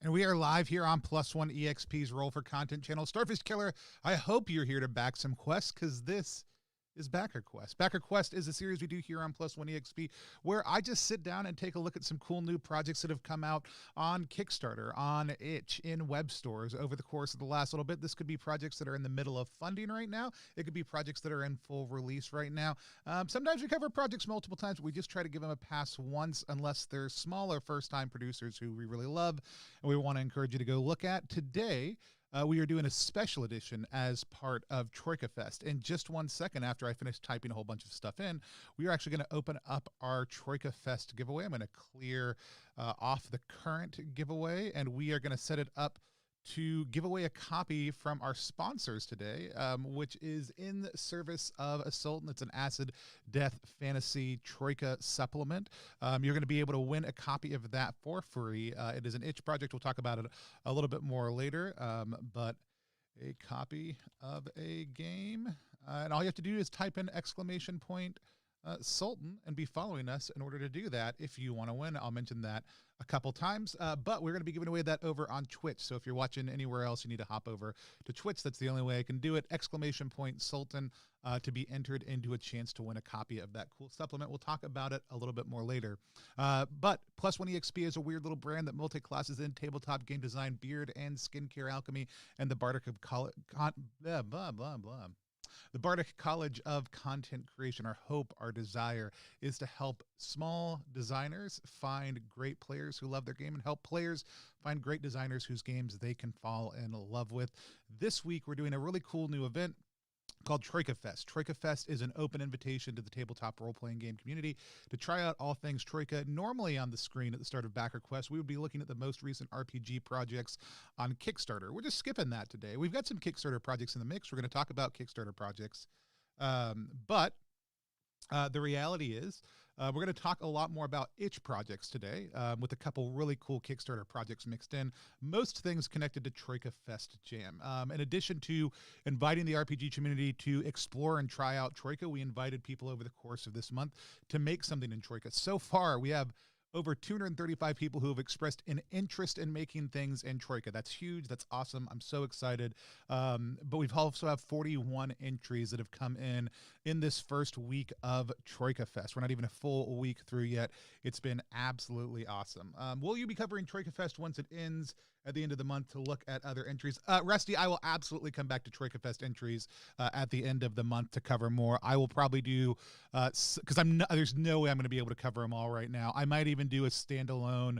And we are live here on Plus One EXP's Roll for Content channel. Starfish Killer, I hope you're here to back some quests, because this is BackQuest. BackQuest is a series we do here on Plus One EXP where I just sit down and take a look at some cool new projects that have come out on Kickstarter, on itch, in web stores over the course of the last little bit. This could be projects that are in the middle of funding right now. It could be projects that are in full release right now. Sometimes we cover projects multiple times, but we just try to give them a pass once unless they're smaller first-time producers who we really love and we want to encourage you to go look at. Today, we are doing a special edition as part of Troika Fest. In just 1 second after I finish typing a whole bunch of stuff in, we are actually going to open up our Troika Fest giveaway. I'm going to clear off the current giveaway, and we are going to set it up to give away a copy from our sponsors today, which is in service of a Sultan. It's an acid death fantasy Troika supplement. You're going to be able to win a copy of that for free. It is an itch project. We'll talk about it a little bit more later, but a copy of a game. And all you have to do is type in !Sultan and be following us in order to do that if you want to win. I'll mention that a couple times, but we're going to be giving away that over on Twitch. So if you're watching anywhere else, you need to hop over to Twitch. That's the only way I can do it. !Sultan to be entered into a chance to win a copy of that cool supplement. We'll talk about it a little bit more later. But Plus One EXP is a weird little brand that multi-classes in tabletop game design, beard and skincare alchemy, and the Bardic of the Bardic College of Content Creation. Our hope, our desire is to help small designers find great players who love their game and help players find great designers whose games they can fall in love with. This week, we're doing a really cool new event called Troika Fest. Troika Fest is an open invitation to the tabletop role-playing game community to try out all things Troika. Normally on the screen at the start of BackQuest, we would be looking at the most recent RPG projects on Kickstarter. We're just skipping that today. We've got some Kickstarter projects in the mix. We're going to talk about Kickstarter projects. But the reality is we're going to talk a lot more about itch projects today with a couple really cool Kickstarter projects mixed in. Most things connected to Troika Fest Jam. In addition to inviting the RPG community to explore and try out Troika, we invited people over the course of this month to make something in Troika. So far, we have over 235 people who have expressed an interest in making things in Troika. That's huge. That's awesome. I'm so excited. But we've also have 41 entries that have come in this first week of Troika Fest. We're not even a full week through yet. It's been absolutely awesome. Will you be covering Troika Fest once it ends at the end of the month to look at other entries? Rusty, I will absolutely come back to Troika Fest entries at the end of the month to cover more. I will probably do, because there's no way I'm going to be able to cover them all right now. I might even do a standalone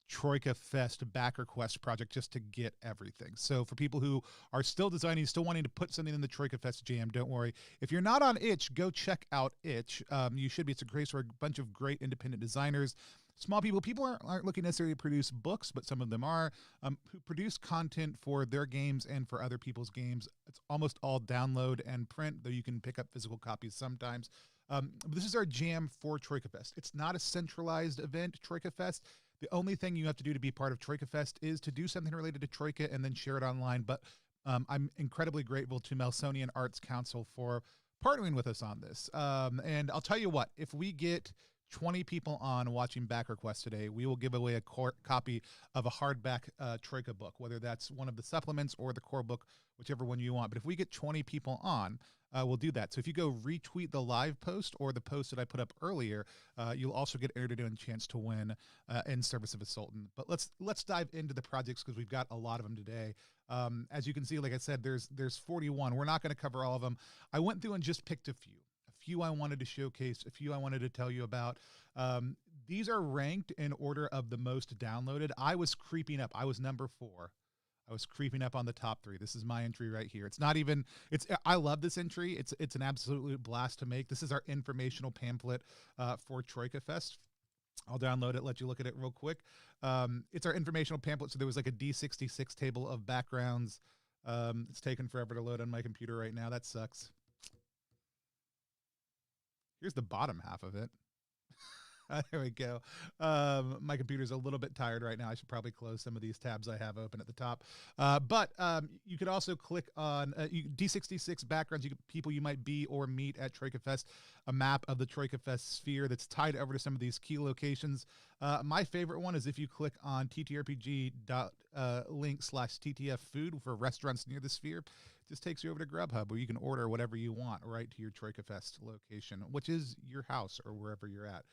Troika Fest BackQuest project just to get everything. So for people who are still designing, still wanting to put something in the Troika Fest jam, don't worry. If you're not on itch, go check out itch. You should be. It's a great for a bunch of great independent designers. Small people aren't looking necessarily to produce books, but some of them are, who produce content for their games and for other people's games. It's almost all download and print, though you can pick up physical copies sometimes. This is our jam for Troika Fest. It's not a centralized event, Troika Fest. The only thing you have to do to be part of Troika Fest is to do something related to Troika and then share it online. But I'm incredibly grateful to Melsonian Arts Council for partnering with us on this. And I'll tell you what, if we get 20 people on watching BackQuest today, we will give away a copy of a hardback Troika book, whether that's one of the supplements or the core book, whichever one you want. But if we get 20 people on, we'll do that. So if you go retweet the live post or the post that I put up earlier, you'll also get entered in a chance to win in service of a Sultan. But let's dive into the projects because we've got a lot of them today. As you can see, like I said, there's 41. We're not going to cover all of them. I went through and just picked a few. A few I wanted to showcase, a few I wanted to tell you about. These are ranked in order of the most downloaded. I was creeping up. I was number 4. I was creeping up on the top 3. This is my entry right here. It's not even, I love this entry. It's an absolute blast to make. This is our informational pamphlet for Troika Fest. I'll download it, let you look at it real quick. It's our informational pamphlet. So there was like a D66 table of backgrounds. It's taken forever to load on my computer right now. That sucks. Here's the bottom half of it. There we go. My computer's a little bit tired right now. I should probably close some of these tabs I have open at the top. But you could also click on D66 backgrounds, people you might be or meet at Troika Fest, a map of the Troika Fest sphere that's tied over to some of these key locations. My favorite one is if you click on TTRPG.link/TTF food for restaurants near the sphere. It just takes you over to Grubhub where you can order whatever you want right to your Troika Fest location, which is your house or wherever you're at.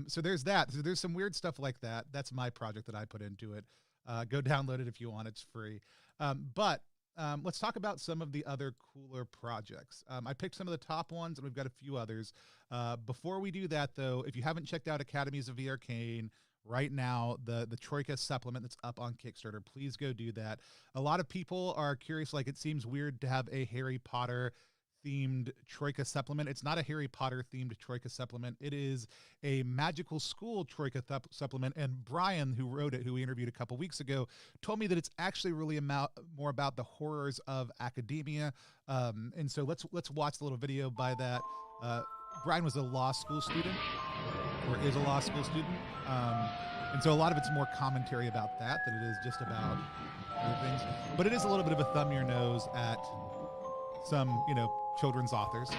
So there's that. So there's some weird stuff like that. That's my project that I put into it. Go download it if you want. It's free. But let's talk about some of the other cooler projects. I picked some of the top ones, and we've got a few others. Before we do that, though, if you haven't checked out Academies of the Arcane, right now, the Troika supplement that's up on Kickstarter, please go do that. A lot of people are curious, like it seems weird to have a Harry Potter themed Troika supplement. It's not a Harry Potter themed Troika supplement. It is a magical school Troika supplement. And Brian, who wrote it, who we interviewed a couple weeks ago, told me that it's actually really more about the horrors of academia. And so let's watch the little video by that. Brian was a law school student, or is a law school student. And so a lot of it's more commentary about that than it is just about other things. But it is a little bit of a thumb your nose at some, children's authors.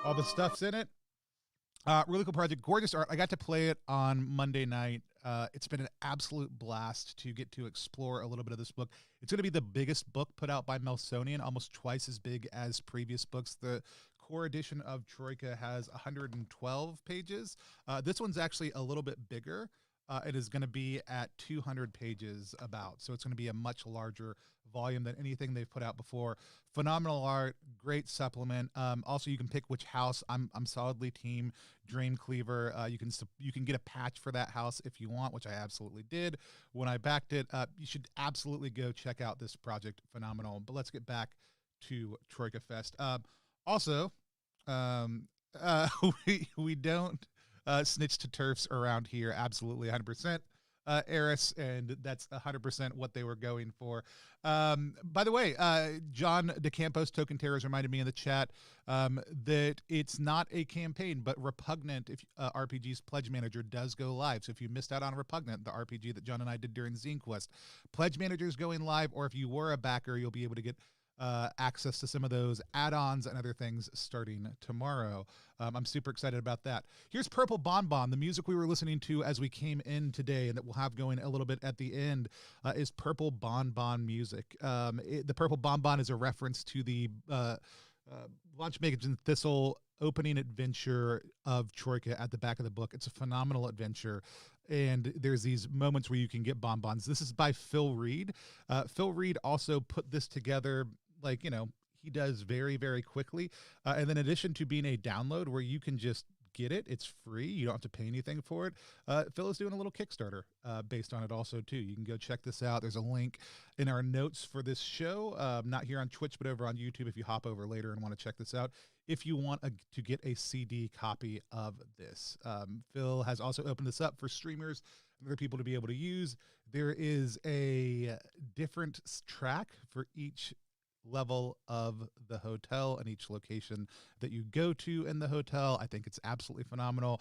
All the stuff's in it. Really cool project. Gorgeous art. I got to play it on Monday night. It's been an absolute blast to get to explore a little bit of this book. It's going to be the biggest book put out by Melsonian, almost twice as big as previous books. The core edition of Troika has 112 pages. This one's actually a little bit bigger. It is going to be at 200 pages about. So it's going to be a much larger volume than anything they've put out before. Phenomenal art, great supplement. Also, you can pick which house. I'm solidly team Dreamcleaver. You can get a patch for that house if you want, which I absolutely did when I backed it. You should absolutely go check out this project. Phenomenal. But let's get back to Troika Fest. Also, we don't snitch to turfs around here. Absolutely 100%. Eris, and that's 100% what they were going for. By the way, John DeCampos, Token Terrors, reminded me in the chat that it's not a campaign, but Repugnant, if RPG's Pledge Manager, does go live. So if you missed out on Repugnant, the RPG that John and I did during Zine Quest, Pledge Manager is going live, or if you were a backer, you'll be able to get access to some of those add-ons and other things starting tomorrow. I'm super excited about that. Here's Purple Bonbon. The music we were listening to as we came in today and that we'll have going a little bit at the end is Purple Bonbon music. The Purple Bonbon is a reference to the Launch Magazine Thistle opening adventure of Troika at the back of the book. It's a phenomenal adventure. And there's these moments where you can get bonbons. This is by Phil Reed. Phil Reed also put this together, he does very, very quickly. And then in addition to being a download where you can just get it, it's free. You don't have to pay anything for it. Phil is doing a little Kickstarter based on it also, too. You can go check this out. There's a link in our notes for this show, not here on Twitch, but over on YouTube if you hop over later and want to check this out. If you want to get a CD copy of this. Phil has also opened this up for streamers and other people to be able to use. There is a different track for each level of the hotel and each location that you go to in the hotel. I think it's absolutely phenomenal.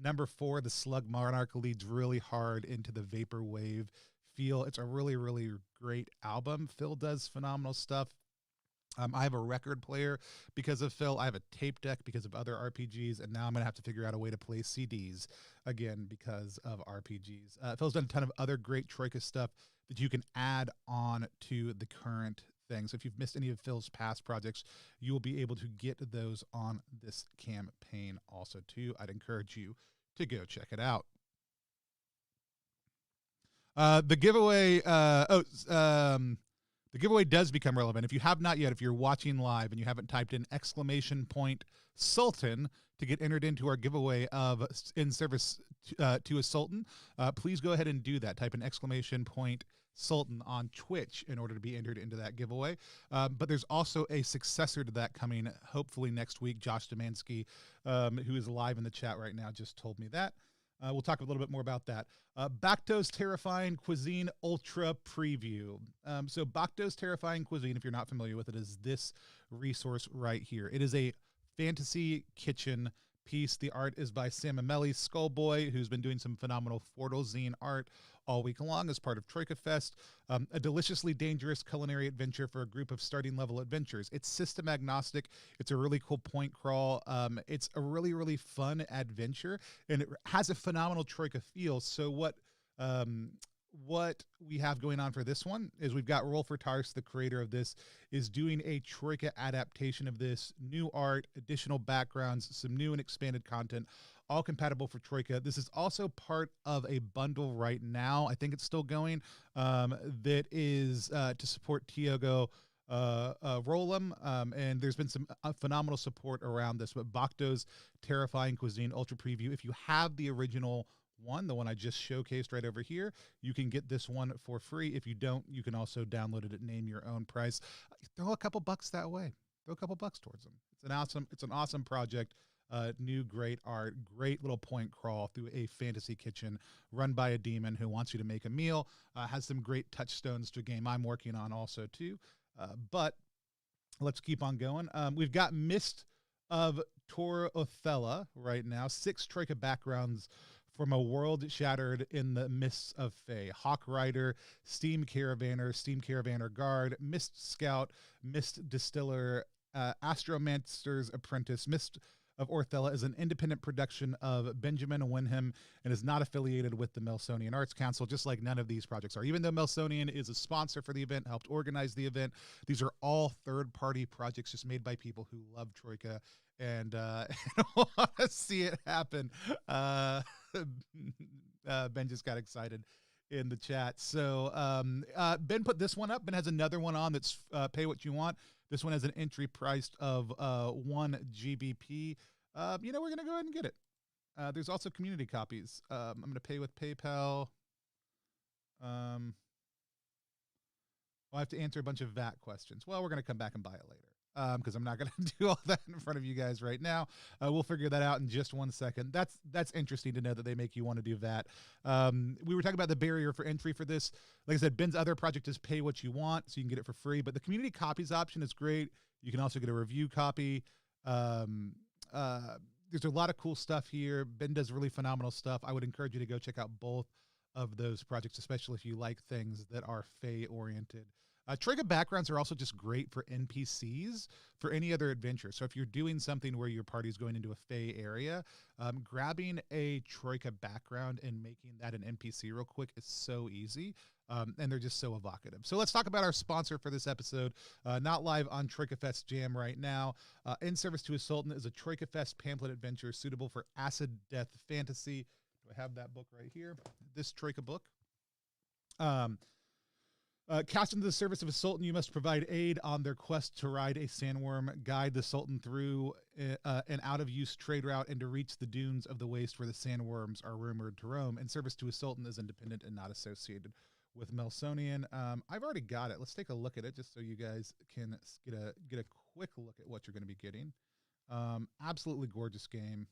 Number 4, the Slug Monarch, leads really hard into the vaporwave feel. It's a really, really great album. Phil does phenomenal stuff. I have a record player because of Phil. I have a tape deck because of other RPGs, and now I'm going to have to figure out a way to play CDs again because of RPGs. Phil's done a ton of other great Troika stuff that you can add on to the current thing. So if you've missed any of Phil's past projects, you will be able to get those on this campaign also too. I'd encourage you to go check it out. The giveaway, the giveaway does become relevant. If you have not yet, if you're watching live and you haven't typed in !Sultan to get entered into our giveaway of In Service to a Sultan, please go ahead and do that. Type in !Sultan on Twitch in order to be entered into that giveaway. But there's also a successor to that coming hopefully next week. Josh Demansky, who is live in the chat right now, just told me that. We'll talk a little bit more about that. Bactos Terrifying Cuisine Ultra Preview. So Bactos Terrifying Cuisine, if you're not familiar with it, is this resource right here. It is a fantasy kitchen piece. The art is by Sam Amelli Skullboy, who's been doing some phenomenal Fortal Zine art all week long as part of Troika Fest. A deliciously dangerous culinary adventure for a group of starting level adventurers. It's system agnostic. It's a really cool point crawl. It's a really, really fun adventure, and it has a phenomenal Troika feel. So what we have going on for this one is we've got Rolf Tars, the creator of this, is doing a Troika adaptation of this. New art, additional backgrounds, some new and expanded content, all compatible for Troika. This is also part of a bundle right now. I think it's still going. That is to support Tiogo Rolam, and there's been some phenomenal support around this. But Bactos Terrifying Cuisine Ultra Preview. If you have the original one, the one I just showcased right over here, you can get this one for free. If you don't, you can also download it at name your own price. Throw a couple bucks that way. Throw a couple bucks towards them. It's an awesome project. New great art, great little point crawl through a fantasy kitchen run by a demon who wants you to make a meal. Has some great touchstones to a game I'm working on also too. But let's keep on going. We've got Mist of Tor Othella right now. 6 Troika backgrounds from a world shattered in the mists of Fae. Hawk Rider, Steam Caravaner Guard, Mist Scout, Mist Distiller, Astromancer's Apprentice. Mist of Orthella is an independent production of Benjamin Wenham and is not affiliated with the Melsonian Arts Council, just like none of these projects are. Even though Melsonian is a sponsor for the event, helped organize the event, these are all third-party projects just made by people who love Troika and want to see it happen. Ben just got excited in the chat. So Ben put this one up. Ben has another one on that's pay what you want. This one has an entry price of 1 GBP. We're going to go ahead and get it. There's also community copies. I'm going to pay with PayPal. I'll have to answer a bunch of VAT questions. Well, we're going to come back and buy it later because I'm not going to do all that in front of you guys right now. We'll figure that out in just 1 second. That's interesting to know that they make you want to do VAT. We were talking about the barrier for entry for this. Like I said, Ben's other project is pay what you want, so you can get it for free. But the community copies option is great. You can also get a review copy. There's a lot of cool stuff here. Ben does really phenomenal stuff. I would encourage you to go check out both of those projects, especially if you like things that are Fae-oriented. Troika backgrounds are also just great for NPCs for any other adventure. So if you're doing something where your party is going into a Fae area, grabbing a Troika background and making that an NPC real quick is so easy. And they're just so evocative. So let's talk about our sponsor for this episode. Not live on Troika Fest Jam right now. In Service to a Sultan is a Troika Fest pamphlet adventure suitable for acid death fantasy. Do I have that book right here? This Troika book. Cast into the service of a sultan, you must provide aid on their quest to ride a sandworm, guide the sultan through an out-of-use trade route, and to reach the dunes of the waste where the sandworms are rumored to roam. In Service to a Sultan is independent and not associated with Melsonian. I've already got it. Let's take a look at it just so you guys can get a quick look at what you're going to be getting. Absolutely gorgeous game.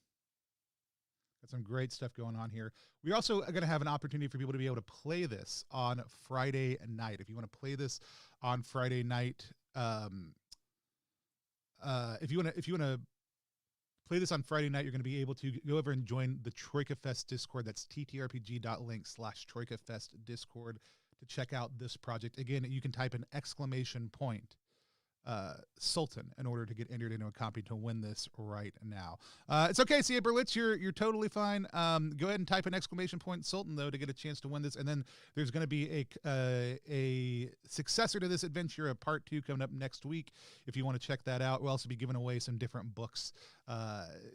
Got some great stuff going on here. We also are going to have an opportunity for people to be able to play this on Friday night. If you want to play this on Friday night, if you want to play this on Friday night, you're going to be able to go over and join the Troika Fest Discord. That's ttrpg.link/TroikaFest Discord to check out this project. Again, you can type an !Sultan in order to get entered into a copy to win this right now. It's okay, C.A. Berlitz, you're totally fine. Go ahead and type an !Sultan though to get a chance to win this, and then there's going to be a successor to this adventure, a part 2 coming up next week. If you want to check that out, we'll also be giving away some different books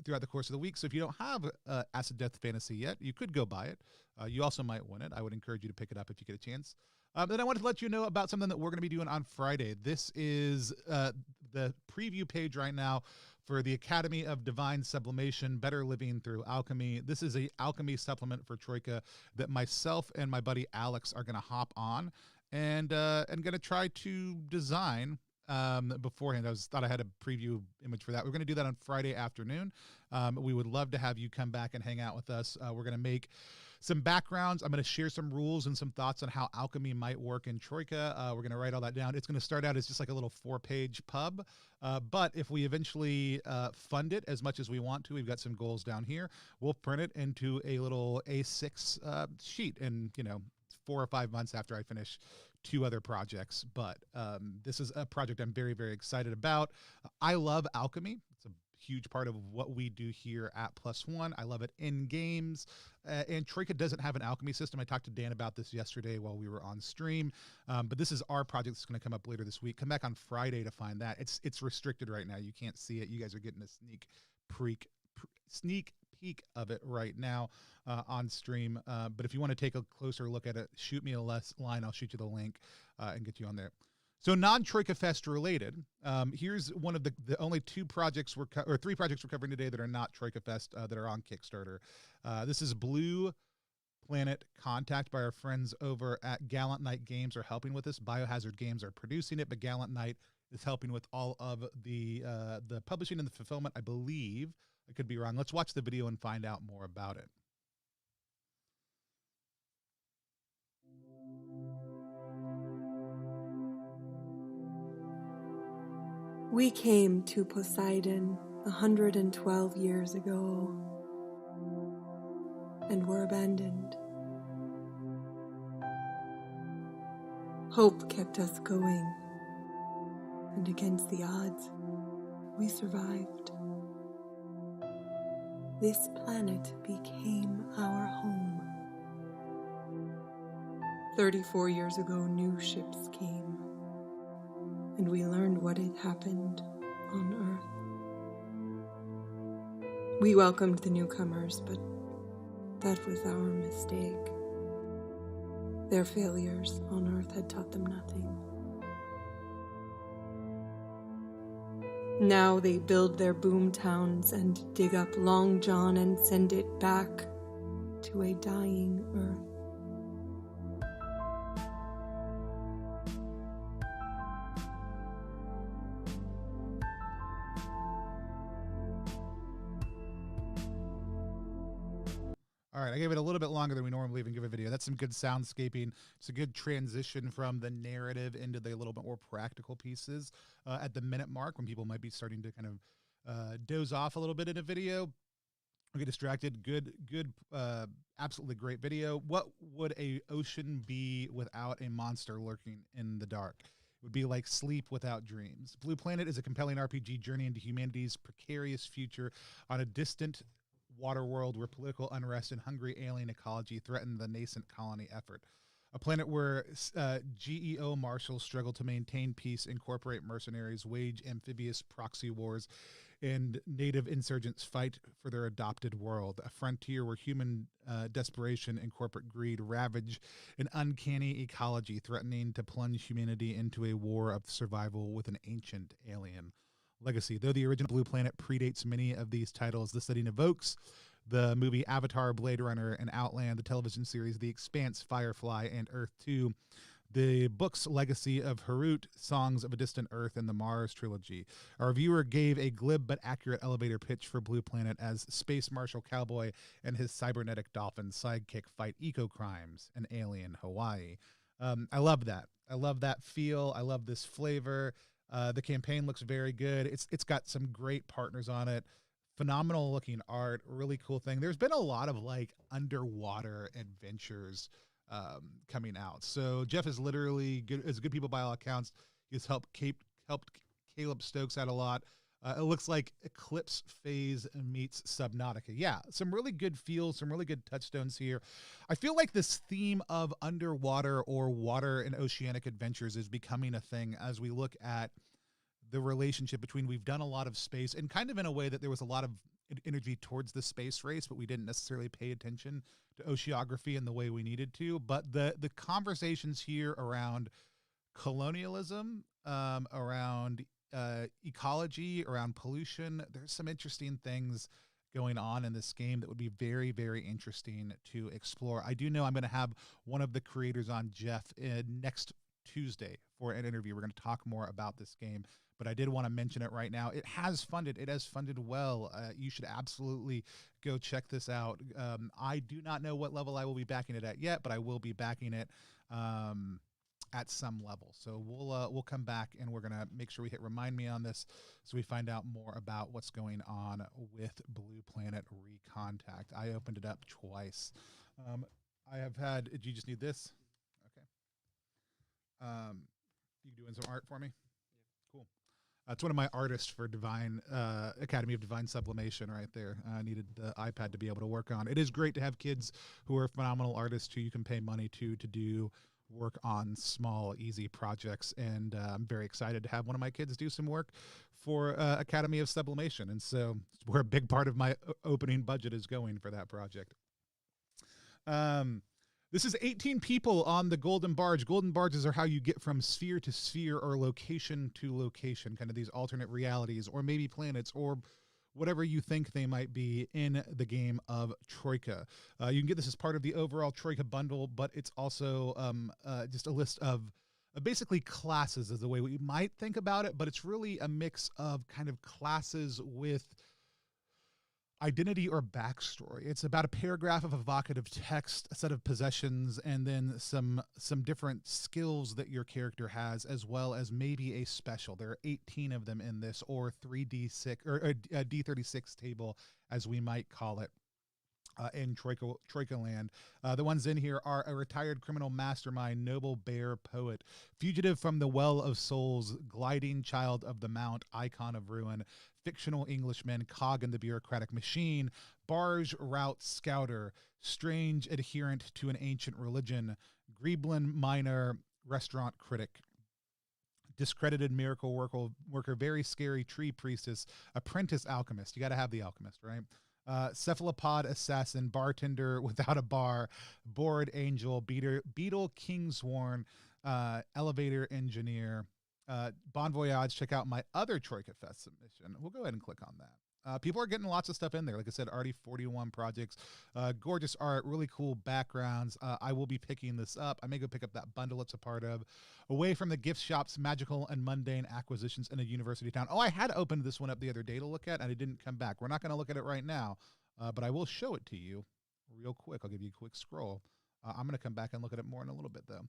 throughout the course of the week. So if you don't have Acid Death Fantasy yet, you could go buy it. You also might win it. I would encourage you to pick it up if you get a chance. Then I wanted to let you know about something that we're going to be doing on Friday. This is the preview page right now for the Academy of Divine Sublimation, Better Living Through Alchemy. This is a alchemy supplement for Troika that myself and my buddy Alex are going to hop on and going to try to design beforehand. Thought I had a preview image for that. We're going to do that on Friday afternoon. We would love to have you come back and hang out with us. We're going to make some backgrounds. I'm going to share some rules and some thoughts on how alchemy might work in Troika. We're going to write all that down. It's going to start out as just like a little 4-page pub. But if we eventually fund it as much as we want to, we've got some goals down here. We'll print it into a little A6 sheet in, 4 or 5 months after I finish 2 other projects. But this is a project I'm very, very excited about. I love alchemy. It's a huge part of what we do here at Plus One. I love it in games. And Troika doesn't have an alchemy system. I talked to Dan about this yesterday while we were on stream. But this is our project that's going to come up later this week. Come back on Friday to find that. It's restricted right now. You can't see it. You guys are getting a sneak peek of it right now on stream. But if you want to take a closer look at it, shoot me a line. I'll shoot you the link and get you on there. So non-Troika Fest related, here's one of the only 3 projects we're covering today that are not Troika Fest that are on Kickstarter. This is Blue Planet Contact by our friends over at Gallant Knight Games are helping with this. Biohazard Games are producing it, but Gallant Knight is helping with all of the publishing and the fulfillment, I believe. I could be wrong. Let's watch the video and find out more about it. We came to Poseidon 112 years ago and were abandoned. Hope kept us going, and against the odds, we survived. This planet became our home. 34 years ago, new ships came, and we learned what had happened on Earth. We welcomed the newcomers, but that was our mistake. Their failures on Earth had taught them nothing. Now they build their boom towns and dig up Long John and send it back to a dying Earth. All right, I gave it a little bit longer than we normally even give a video. That's some good soundscaping. It's a good transition from the narrative into the little bit more practical pieces at the minute mark when people might be starting to kind of doze off a little bit in a video or get distracted. Good, absolutely great video. What would a ocean be without a monster lurking in the dark? It would be like sleep without dreams. Blue Planet is a compelling RPG journey into humanity's precarious future on a distant water world where political unrest and hungry alien ecology threaten the nascent colony effort. A planet where GEO marshals struggle to maintain peace, incorporate mercenaries, wage amphibious proxy wars, and native insurgents fight for their adopted world. A frontier where human desperation and corporate greed ravage an uncanny ecology, threatening to plunge humanity into a war of survival with an ancient alien legacy. Though the original Blue Planet predates many of these titles, the setting evokes the movie Avatar, Blade Runner, and Outland, the television series The Expanse, Firefly, and Earth 2, the book's legacy of Harut, Songs of a Distant Earth, and the Mars trilogy. Our reviewer gave a glib but accurate elevator pitch for Blue Planet as Space Marshal Cowboy and his cybernetic dolphin sidekick fight eco-crimes in alien Hawaii. I love that. I love that feel. I love this flavor. The campaign looks very good. It's got some great partners on it. Phenomenal looking art, really cool thing. There's been a lot of like underwater adventures coming out. So Jeff is literally good as good people by all accounts. He's helped Caleb Stokes out a lot. It looks like Eclipse Phase meets Subnautica. Yeah, some really good feels, some really good touchstones here. I feel like this theme of underwater or water and oceanic adventures is becoming a thing as we look at the relationship between, we've done a lot of space and kind of in a way that there was a lot of energy towards the space race, but we didn't necessarily pay attention to oceanography in the way we needed to. But the conversations here around colonialism, around ecology, around pollution, there's some interesting things going on in this game that would be very, very interesting to explore. I do know I'm going to have one of the creators on, Jeff, next Tuesday for an interview. We're going to talk more about this game, but I did want to mention it right now. It has funded well. You should absolutely go check this out. I do not know what level I will be backing it at yet, but I will be backing it at some level. So we'll come back and we're going to make sure we hit remind me on this so we find out more about what's going on with Blue Planet Recontact. I opened it up twice. I have had, do you just need this? Okay. You doing some art for me? Yeah. Cool. It's one of my artists for Divine Academy of Divine Sublimation right there. I needed the iPad to be able to work on. It is great to have kids who are phenomenal artists who you can pay money to do work on small, easy projects. And I'm very excited to have one of my kids do some work for Academy of Sublimation. And so it's where a big part of my opening budget is going for that project. This is 18 people on the Golden Barge. Golden Barges are how you get from sphere to sphere or location to location, kind of these alternate realities or maybe planets or whatever you think they might be in the game of Troika. You can get this as part of the overall Troika bundle, but it's also just a list of basically classes is the way we might think about it, but it's really a mix of kind of classes with identity or backstory. It's about a paragraph of evocative text, a set of possessions, and then some different skills that your character has, as well as maybe a special. There are 18 of them in this, or 3D6 or a D36 table, as we might call it. In Troika land. The ones in here are a retired criminal mastermind, noble bear poet, fugitive from the well of souls, gliding child of the mount, icon of ruin, fictional Englishman, cog in the bureaucratic machine, barge route scouter, strange adherent to an ancient religion, Greeblin miner, restaurant critic, discredited miracle worker, very scary tree priestess, apprentice alchemist. You got to have the alchemist, right? Cephalopod assassin, bartender without a bar, bored angel, beetle kingsworn, elevator engineer, Bon Voyage. Check out my other Troika Fest submission. We'll go ahead and click on that. People are getting lots of stuff in there. Like I said, already 41 projects, gorgeous art, really cool backgrounds. I will be picking this up. I may go pick up that bundle it's a part of. Away from the gift shop's magical and mundane acquisitions in a university town. Oh, I had opened this one up the other day to look at, and I didn't come back. We're not going to look at it right now, but I will show it to you real quick. I'll give you a quick scroll. I'm going to come back and look at it more in a little bit, though.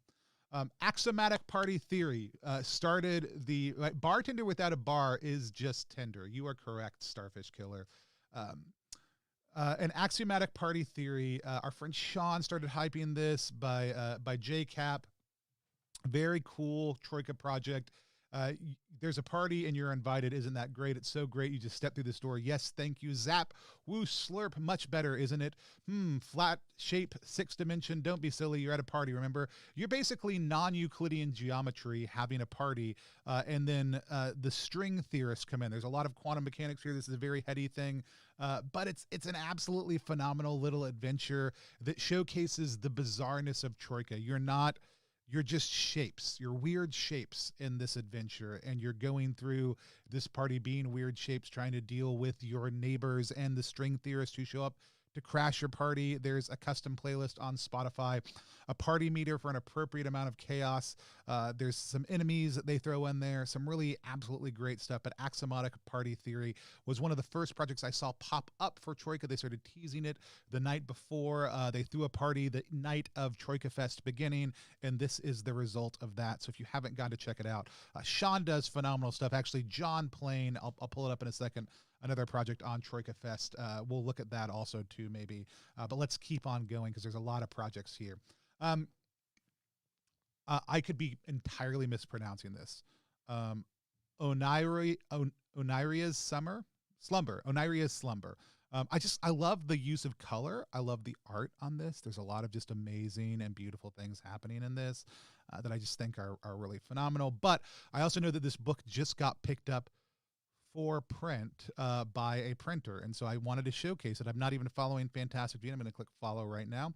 Axiomatic party theory started the bartender without a bar is just tender. You are correct, Starfish Killer. An axiomatic party theory. Our friend Sean started hyping this by JCap. Very cool Troika project. There's a party and you're invited. Isn't that great? It's so great. You just step through this door. Yes, thank you. Zap, woo, slurp. Much better, isn't it? Flat shape, 6th dimension. Don't be silly. You're at a party, remember? You're basically non-Euclidean geometry having a party. And then the string theorists come in. There's a lot of quantum mechanics here. This is a very heady thing. But it's an absolutely phenomenal little adventure that showcases the bizarreness of Troika. You're just shapes. You're weird shapes in this adventure, and you're going through this party being weird shapes, trying to deal with your neighbors and the string theorists who show up to crash your party. There's a custom playlist on Spotify, a party meter for an appropriate amount of chaos. There's some enemies that they throw in there, some really absolutely great stuff. But Axiomatic Party Theory was one of the first projects I saw pop up for Troika. They started teasing it the night before. They threw a party the night of Troika Fest beginning, and this is the result of that. So if you haven't gone to check it out, Sean does phenomenal stuff. Actually, John Plain, I'll pull it up in a second, another project on Troika Fest. We'll look at that also too, maybe. But let's keep on going because there's a lot of projects here. I could be entirely mispronouncing this. Oniria's Slumber. I love the use of color. I love the art on this. There's a lot of just amazing and beautiful things happening in this that I just think are really phenomenal. But I also know that this book just got picked up for print by a printer. And so I wanted to showcase it. I'm not even following Fantastic Gene. I'm going to click follow right now.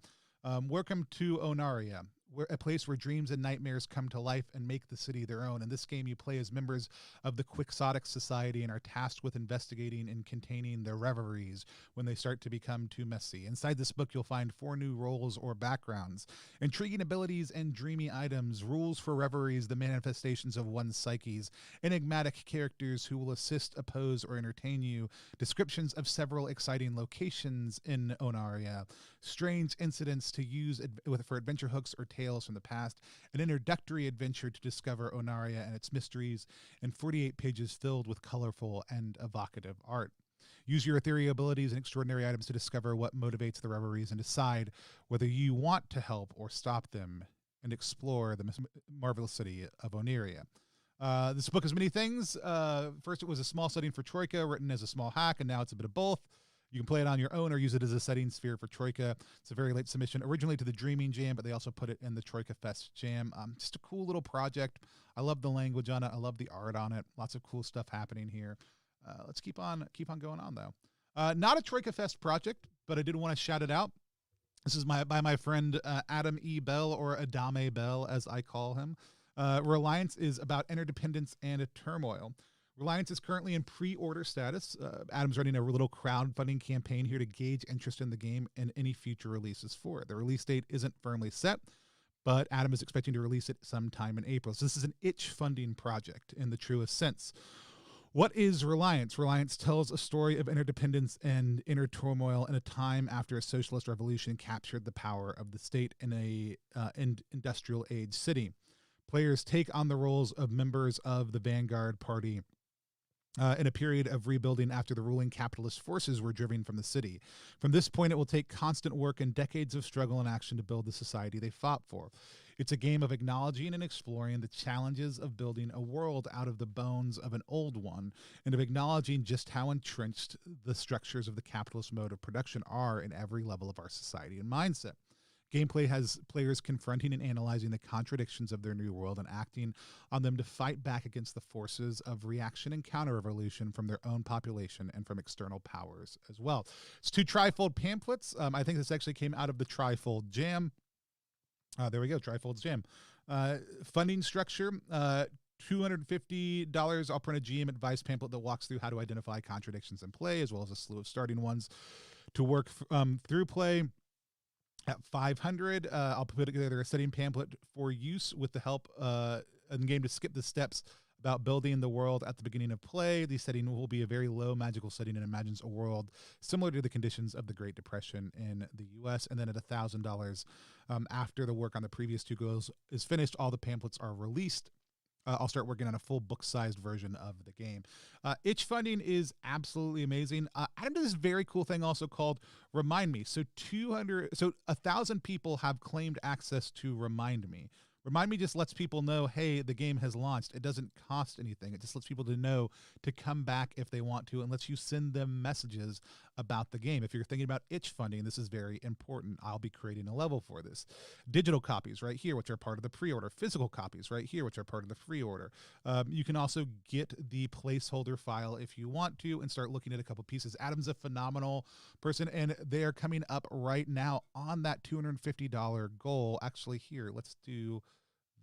Welcome to Onaria, a place where dreams and nightmares come to life and make the city their own. In this game, you play as members of the Quixotic Society and are tasked with investigating and containing their reveries when they start to become too messy. Inside this book, you'll find 4 new roles or backgrounds, intriguing abilities and dreamy items, rules for reveries, the manifestations of one's psyches, enigmatic characters who will assist, oppose, or entertain you, descriptions of several exciting locations in Onaria, strange incidents to use for adventure hooks or tales from the past, an introductory adventure to discover Onaria and its mysteries, and 48 pages filled with colorful and evocative art. Use your ethereal abilities and extraordinary items to discover what motivates the reveries and decide whether you want to help or stop them and explore the marvelous city of Onaria. This book is many things. First, it was a small setting for Troika, written as a small hack, and now it's a bit of both. You can play it on your own or use it as a setting sphere for Troika. It's a very late submission, originally to the Dreaming Jam, but they also put it in the Troika Fest Jam. Just a cool little project. I love the language on it. I love the art on it. Lots of cool stuff happening here. Let's keep on going on, though. Not a Troika Fest project, but I did want to shout it out. This is by my friend Adam E. Bell, or Adame Bell, as I call him. Reliance is about interdependence and turmoil. Reliance is currently in pre-order status. Adam's running a little crowdfunding campaign here to gauge interest in the game and any future releases for it. The release date isn't firmly set, but Adam is expecting to release it sometime in April. So this is an itch funding project in the truest sense. What is Reliance? Reliance tells a story of interdependence and inner turmoil in a time after a socialist revolution captured the power of the state in a industrial age city. Players take on the roles of members of the Vanguard Party in a period of rebuilding after the ruling capitalist forces were driven from the city. From this point, it will take constant work and decades of struggle and action to build the society they fought for. It's a game of acknowledging and exploring the challenges of building a world out of the bones of an old one, and of acknowledging just how entrenched the structures of the capitalist mode of production are in every level of our society and mindset. Gameplay has players confronting and analyzing the contradictions of their new world and acting on them to fight back against the forces of reaction and counter-revolution from their own population and from external powers as well. It's 2 trifold pamphlets. I think this actually came out of the Trifold Jam. There we go, Trifold Jam. Funding structure, $250. I'll print a GM advice pamphlet that walks through how to identify contradictions in play, as well as a slew of starting ones to work through play. At $500, I'll put together a setting pamphlet for use with the help in the game to skip the steps about building the world at the beginning of play. The setting will be a very low magical setting and imagines a world similar to the conditions of the Great Depression in the U.S. And then at $1,000, after the work on the previous 2 goals is finished, all the pamphlets are released. I'll start working on a full book-sized version of the game. Itch funding is absolutely amazing. Adam did this very cool thing also called Remind Me. So 1,000 people have claimed access to Remind Me. Remind Me just lets people know, hey, the game has launched. It doesn't cost anything. It just lets people to know to come back if they want to, and lets you send them messages about the game. If you're thinking about itch funding, this is very important. I'll be creating a level for this. Digital copies right here, which are part of the pre-order. Physical copies right here, which are part of the pre-order. You can also get the placeholder file if you want to and start looking at a couple pieces. Adam's a phenomenal person, and they're coming up right now on that $250 goal. Actually, here, let's do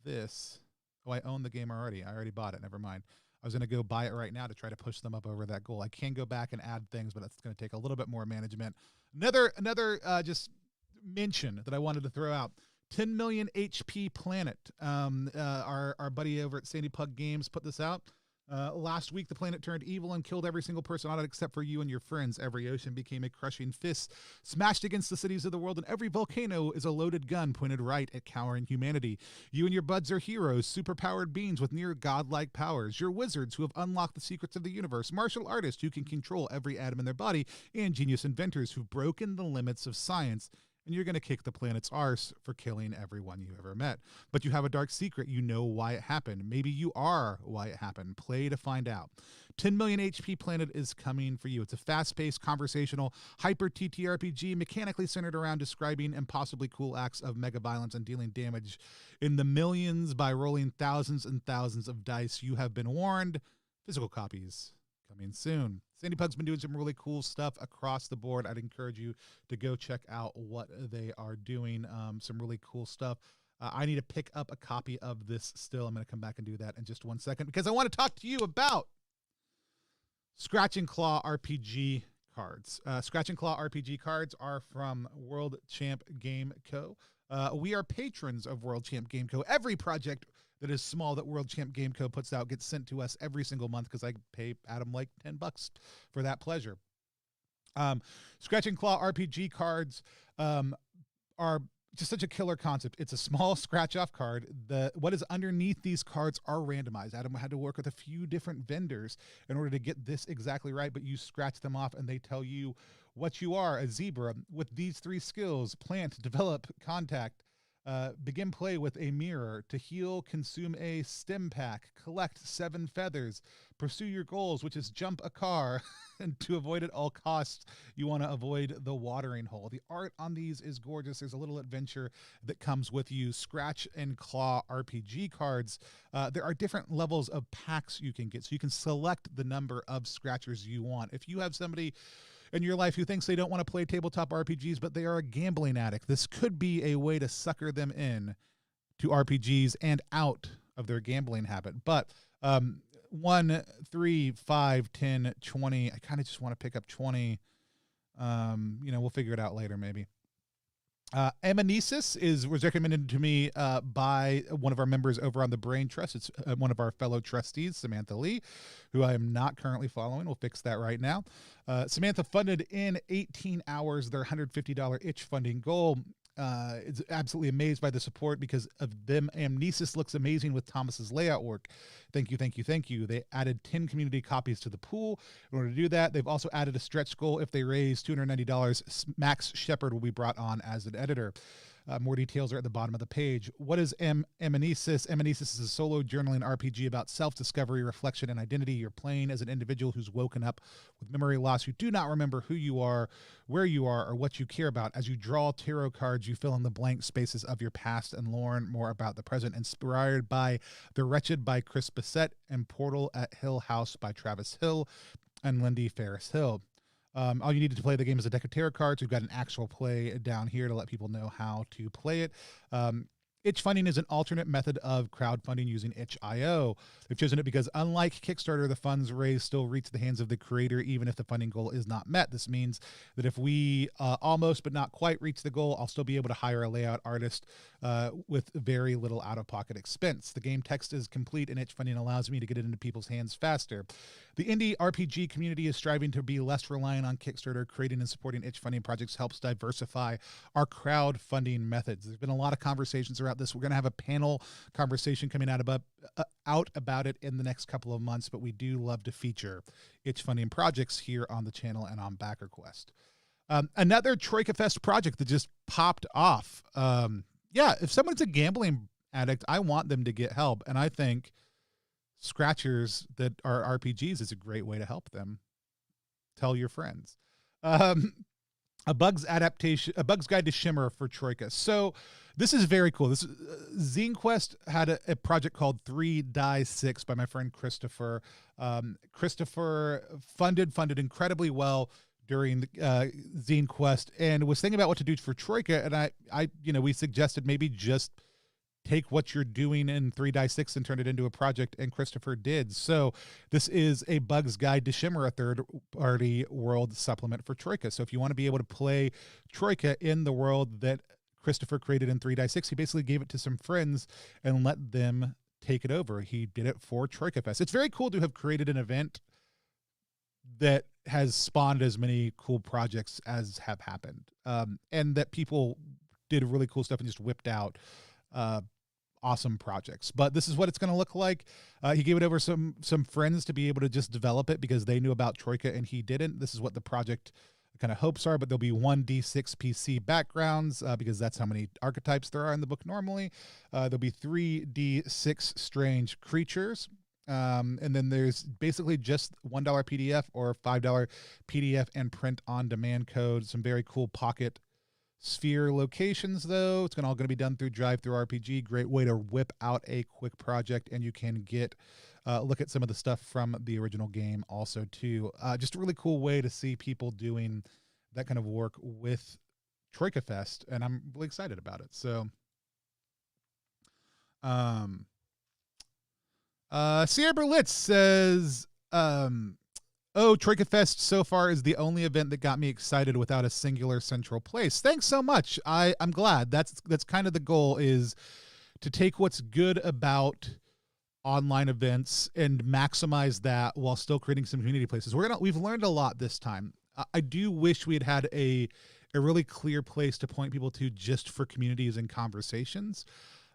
this. Oh, I own the game already. I already bought it. Never mind. I was going to go buy it right now to try to push them up over that goal. I can go back and add things, but it's going to take a little bit more management. Another just mention that I wanted to throw out. 10 million HP Planet. Our buddy over at Sandy Pug Games put this out. Last week, the planet turned evil and killed every single person on it except for you and your friends. Every ocean became a crushing fist smashed against the cities of the world, and every volcano is a loaded gun pointed right at cowering humanity. You and your buds are heroes, superpowered beings with near godlike powers. You're wizards who have unlocked the secrets of the universe, martial artists who can control every atom in their body, and genius inventors who've broken the limits of science. And you're going to kick the planet's arse for killing everyone you ever met. But you have a dark secret. You know why it happened. Maybe you are why it happened. Play to find out. 10 million HP Planet is coming for you. It's a fast-paced, conversational, hyper TTRPG, mechanically centered around describing impossibly cool acts of mega violence and dealing damage in the millions by rolling thousands and thousands of dice. You have been warned. Physical copies coming soon. Sandy Pug's been doing some really cool stuff across the board. I'd encourage you to go check out what they are doing. Some really cool stuff. I need to pick up a copy of this still. I'm going to come back and do that in just 1 second because I want to talk to you about Scratch and Claw RPG cards. Scratch and Claw RPG cards are from World Champ Game Co. We are patrons of World Champ Game Co. Every project that is small that World Champ Game Co. puts out gets sent to us every single month because I pay Adam like $10 for that pleasure. Scratch and Claw RPG cards are just such a killer concept. It's a small scratch-off card. What is underneath these cards are randomized. Adam had to work with a few different vendors in order to get this exactly right, but you scratch them off and they tell you what you are: a zebra with these 3 skills: plant, develop, contact. Begin play with a mirror. To heal, consume a stim pack. Collect 7 feathers. Pursue your goals, which is jump a car. And to avoid at all costs, you want to avoid the watering hole. The art on these is gorgeous. There's a little adventure that comes with you. Scratch and Claw RPG cards. There are different levels of packs you can get, so you can select the number of scratchers you want. If you have somebody in your life who thinks they don't want to play tabletop RPGs, but they are a gambling addict, this could be a way to sucker them in to RPGs and out of their gambling habit. But 1, 3, 5, 10, 20. I kind of just want to pick up 20. We'll figure it out later, maybe. Emanesis was recommended to me by one of our members over on the Brain Trust. It's one of our fellow trustees, Samantha Lee, who I am not currently following. We'll fix that right now. Samantha funded in 18 hours their $150 itch funding goal. Is absolutely amazed by the support because of them. Amnesis looks amazing with Thomas's layout work. Thank you, thank you, thank you. They added 10 community copies to the pool. In order to do that, they've also added a stretch goal. If they raise $290, Max Shepard will be brought on as an editor. More details are at the bottom of the page. What is Emanesis? Emanesis is a solo journaling RPG about self-discovery, reflection, and identity. You're playing as an individual who's woken up with memory loss. You do not remember who you are, where you are, or what you care about. As you draw tarot cards, you fill in the blank spaces of your past and learn more about the present. Inspired by The Wretched by Chris Bissett and Portal at Hill House by Travis Hill and Lindy Ferris Hill. All you needed to play the game is a deck of tarot cards. We've got an actual play down here to let people know how to play it. Itch funding is an alternate method of crowdfunding using itch.io. They've chosen it because, unlike Kickstarter, the funds raised still reach the hands of the creator, even if the funding goal is not met. This means that if we almost but not quite reach the goal, I'll still be able to hire a layout artist with very little out-of-pocket expense. The game text is complete, and itch funding allows me to get it into people's hands faster. The indie RPG community is striving to be less reliant on Kickstarter. Creating and supporting itch funding projects helps diversify our crowdfunding methods. There's been a lot of conversations around this. We're going to have a panel conversation coming out about it in the next couple of months, but we do love to feature itch funding projects here on the channel and on BackerQuest. Another Troika Fest project that just popped off. If someone's a gambling addict, I want them to get help, and I think scratchers that are RPGs is a great way to help them. Tell your friends. A Bug's Guide to Shimmer for Troika. So this is very cool. This Zine Quest had a project called 3 Die 6 by my friend Christopher. Christopher funded incredibly well during the Zine Quest and was thinking about what to do for Troika. And we suggested maybe just take what you're doing in 3 Die 6 and turn it into a project, and Christopher did. So this is a Bug's Guide to Shimmer, a third-party world supplement for Troika. So if you want to be able to play Troika in the world that Christopher created in 3 Die 6, he basically gave it to some friends and let them take it over. He did it for Troika Fest. It's very cool to have created an event that has spawned as many cool projects as have happened, and that people did really cool stuff and just whipped out awesome projects. But this is what it's going to look like. He gave it over some friends to be able to just develop it because they knew about Troika and he didn't. This is what the project kind of hopes are, but there'll be 1d6 PC backgrounds because that's how many archetypes there are in the book normally. There'll be 3d6 strange creatures. And then there's basically just $1 PDF or $5 PDF and print on demand code. Some very cool pocket sphere locations, though. It's all going to be done through Drive-Thru RPG. Great way to whip out a quick project, and you can get look at some of the stuff from the original game also too. Just a really cool way to see people doing that kind of work with Troika Fest, and I'm really excited about it. So, Sierra Berlitz says, oh, Troika Fest so far is the only event that got me excited without a singular central place. Thanks so much. I'm glad. That's kind of the goal, is to take what's good about online events and maximize that while still creating some community places. We've learned a lot this time. I do wish we had a really clear place to point people to just for communities and conversations.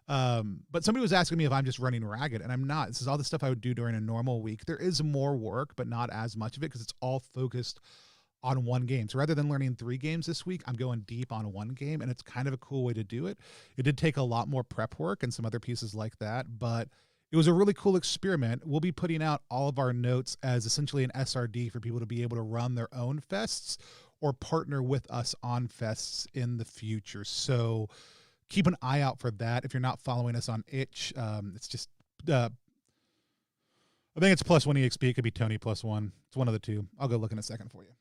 But somebody was asking me if I'm just running ragged, and I'm not. This is all the stuff I would do during a normal week. There is more work, but not as much of it because it's all focused on one game. So rather than learning 3 games this week, I'm going deep on one game, and it's kind of a cool way to do it. It did take a lot more prep work and some other pieces like that, but it was a really cool experiment. We'll be putting out all of our notes as essentially an SRD for people to be able to run their own fests or partner with us on fests in the future. So keep an eye out for that. If you're not following us on itch, it's just, I think it's +1 EXP. It could be Tony +1. It's one of the two. I'll go look in a second for you.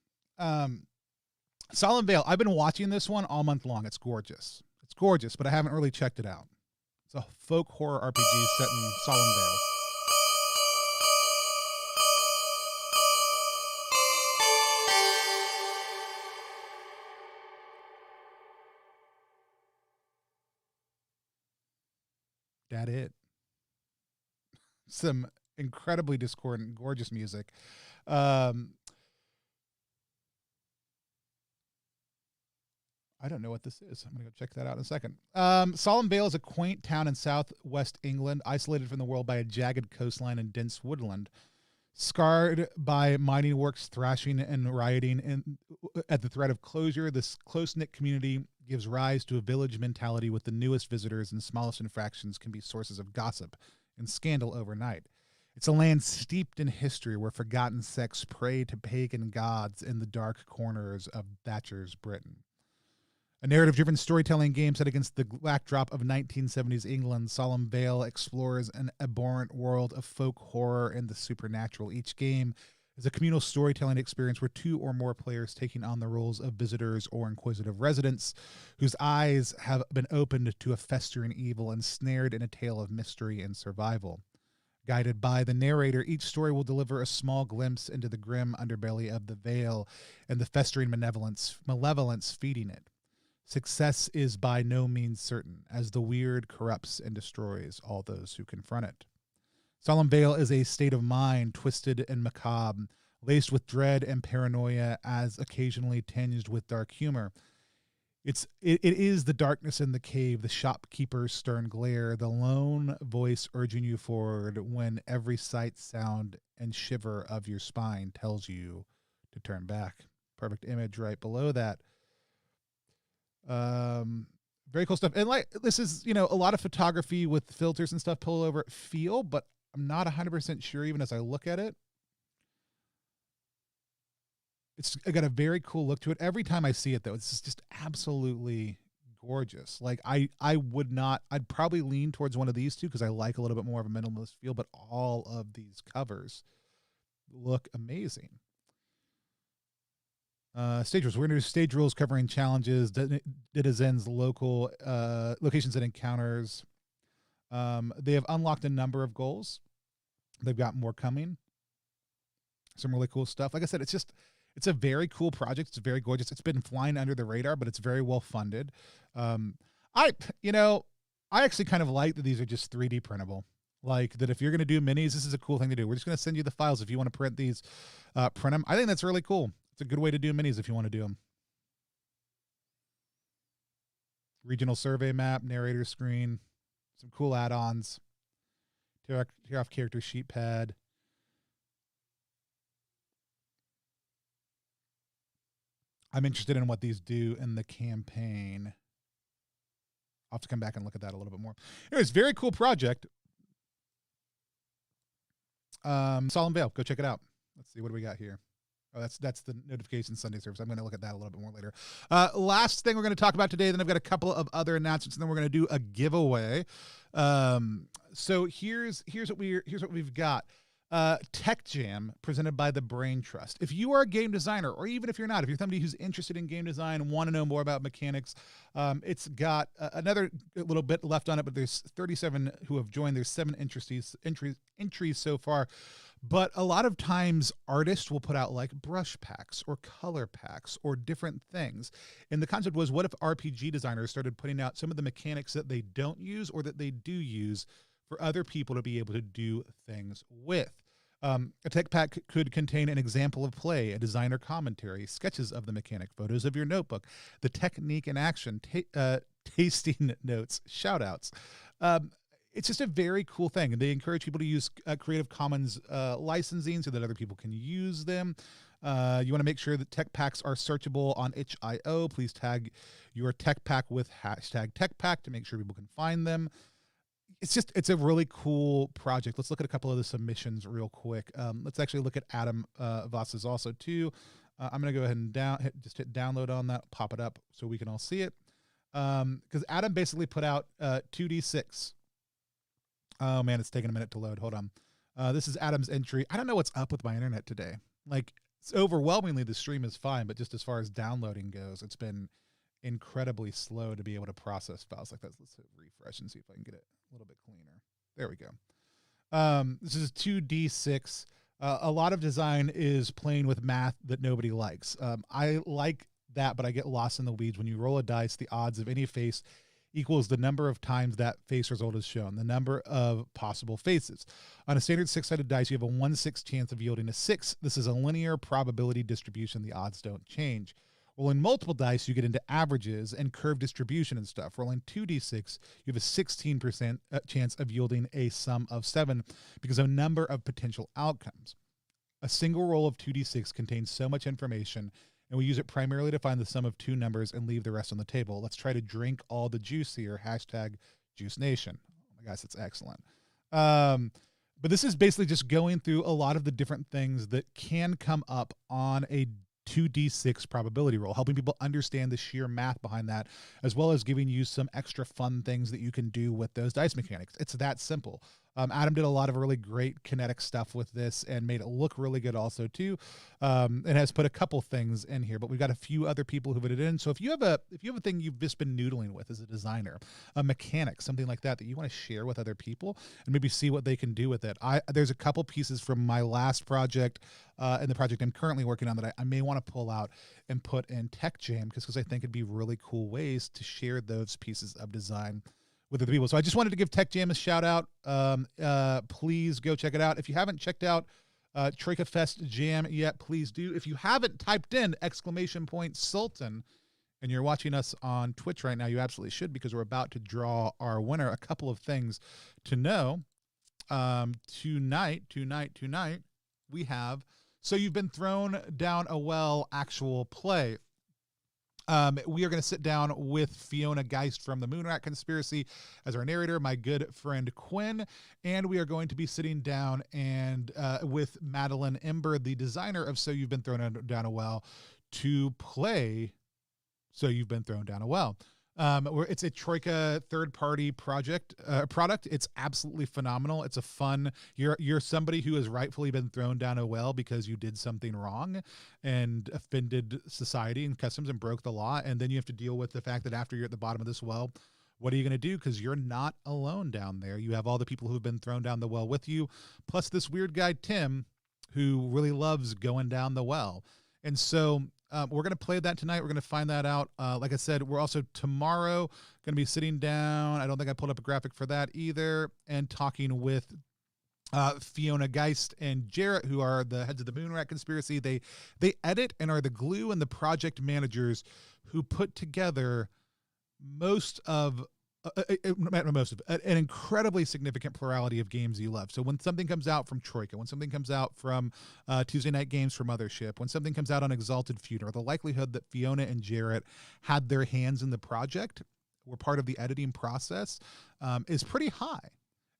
Solemn Veil. I've been watching this one all month long. It's gorgeous. It's gorgeous, but I haven't really checked it out. It's a folk horror RPG set in Solemn Veil. That it. Some incredibly discordant, gorgeous music. I don't know what this is. I'm going to go check that out in a second. Solemn Vale is a quaint town in southwest England, isolated from the world by a jagged coastline and dense woodland. Scarred by mining works, thrashing, and rioting at the threat of closure, this close-knit community gives rise to a village mentality with the newest visitors and smallest infractions can be sources of gossip and scandal overnight. It's a land steeped in history where forgotten sects pray to pagan gods in the dark corners of Thatcher's Britain. A narrative-driven storytelling game set against the backdrop of 1970s England, Solemn Veil explores an abhorrent world of folk horror and the supernatural. Each game is a communal storytelling experience where 2 or more players taking on the roles of visitors or inquisitive residents whose eyes have been opened to a festering evil and snared in a tale of mystery and survival. Guided by the narrator, each story will deliver a small glimpse into the grim underbelly of the Veil and the festering malevolence feeding it. Success is by no means certain, as the weird corrupts and destroys all those who confront it. Solemn Veil is a state of mind, twisted and macabre, laced with dread and paranoia, as occasionally tinged with dark humor. It is the darkness in the cave, the shopkeeper's stern glare, the lone voice urging you forward when every sight, sound, and shiver of your spine tells you to turn back. Perfect image right below that. Very cool stuff. And like, this is, a lot of photography with filters and stuff pulled over feel, but I'm not 100% sure even as I look at it. It's got a very cool look to it. Every time I see it though, it's just absolutely gorgeous. Like I'd probably lean towards one of these two because I like a little bit more of a minimalist feel, but all of these covers look amazing. Stage rules. We're going to do stage rules covering challenges, denizens, local locations and encounters. They have unlocked a number of goals. They've got more coming. Some really cool stuff. Like I said, it's a very cool project. It's very gorgeous. It's been flying under the radar, but it's very well funded. I actually kind of like that these are just 3D printable. Like that if you're going to do minis, this is a cool thing to do. We're just going to send you the files if you want to print these, print them. I think that's really cool. It's a good way to do minis if you want to do them. Regional survey map, narrator screen, some cool add-ons, tear off character sheet pad. I'm interested in what these do in the campaign. I'll have to come back and look at that a little bit more. Anyways, very cool project. Solemn Veil, go check it out. Let's see, what do we got here? Oh, that's the notification Sunday service. I'm going to look at that a little bit more later. Last thing we're going to talk about today, then I've got a couple of other announcements, and then we're going to do a giveaway. So here's what we've got. Tech Jam presented by the Brain Trust. If you are a game designer, or even if you're not, if you're somebody who's interested in game design and want to know more about mechanics, it's got another little bit left on it, but there's 37 who have joined. There's 7 entries so far. But a lot of times artists will put out like brush packs or color packs or different things. And the concept was, what if RPG designers started putting out some of the mechanics that they don't use or that they do use for other people to be able to do things with? A tech pack could contain an example of play, a designer commentary, sketches of the mechanic, photos of your notebook, the technique in action, tasting notes, shout outs. It's just a very cool thing. And they encourage people to use Creative Commons licensing so that other people can use them. You want to make sure that tech packs are searchable on itch.io. Please tag your tech pack with hashtag tech pack to make sure people can find them. It's a really cool project. Let's look at a couple of the submissions real quick. Let's actually look at Adam Voss's also too. I'm going to go ahead and hit download on that, pop it up so we can all see it. Because Adam basically put out 2D6. Oh man, it's taking a minute to load. Hold on. This is Adam's entry. I don't know what's up with my internet today. Like, overwhelmingly the stream is fine, but just as far as downloading goes, it's been incredibly slow to be able to process files like that. Let's hit refresh and see if I can get it a little bit cleaner. There we go. This is 2D6. A lot of design is playing with math that nobody likes. I like that, but I get lost in the weeds. When you roll a dice, the odds of any face equals the number of times that face result is shown, the number of possible faces. On a standard 6-sided dice, you have a 1/6 chance of yielding a 6. This is a linear probability distribution. The odds don't change. Rolling multiple dice, you get into averages and curve distribution and stuff. Rolling 2d6, you have a 16% chance of yielding a sum of 7 because of a number of potential outcomes. A single roll of 2d6 contains so much information, and we use it primarily to find the sum of 2 numbers and leave the rest on the table. Let's try to drink all the juice here. Hashtag Juice Nation. Oh my gosh, that's excellent. But this is basically just going through a lot of the different things that can come up on a 2d6 probability roll, helping people understand the sheer math behind that, as well as giving you some extra fun things that you can do with those dice mechanics. It's that simple. Adam did a lot of really great kinetic stuff with this and made it look really good also too. And has put a couple things in here, but we've got a few other people who put it in. So if you have a thing you've just been noodling with as a designer, a mechanic, something like that you want to share with other people and maybe see what they can do with it. There's a couple pieces from my last project and the project I'm currently working on that I may want to pull out and put in Tech Jam because I think it'd be really cool ways to share those pieces of design with other people. So I just wanted to give Tech Jam a shout out. Please go check it out. If you haven't checked out Troika Fest Jam yet, please do. If you haven't typed in !Sultan and you're watching us on Twitch right now, you absolutely should, because we're about to draw our winner. A couple of things to know. Tonight, we have So You've Been Thrown Down a Well actual play. We are going to sit down with Fiona Geist from the Moonrat Conspiracy as our narrator, my good friend Quinn, and we are going to be sitting down and with Madeline Ember, the designer of So You've Been Thrown Down a Well, to play So You've Been Thrown Down a Well. It's a Troika third-party product. It's absolutely phenomenal. It's a fun. You're somebody who has rightfully been thrown down a well because you did something wrong and offended society and customs and broke the law, and then you have to deal with the fact that after you're at the bottom of this well, what are you going to do? Because you're not alone down there. You have all the people who've been thrown down the well with you, plus this weird guy Tim, who really loves going down the well, and so. We're going to play that tonight. We're going to find that out. Like I said, we're also tomorrow going to be sitting down. I don't think I pulled up a graphic for that either. And talking with Fiona Geist and Jarrett, who are the heads of the Moonrat Conspiracy. They edit and are the glue and the project managers who put together an incredibly significant plurality of games you love. So when something comes out from Troika, when something comes out from Tuesday Night Games from Mothership, when something comes out on Exalted Future, the likelihood that Fiona and Jarrett had their hands in the project, were part of the editing process, is pretty high.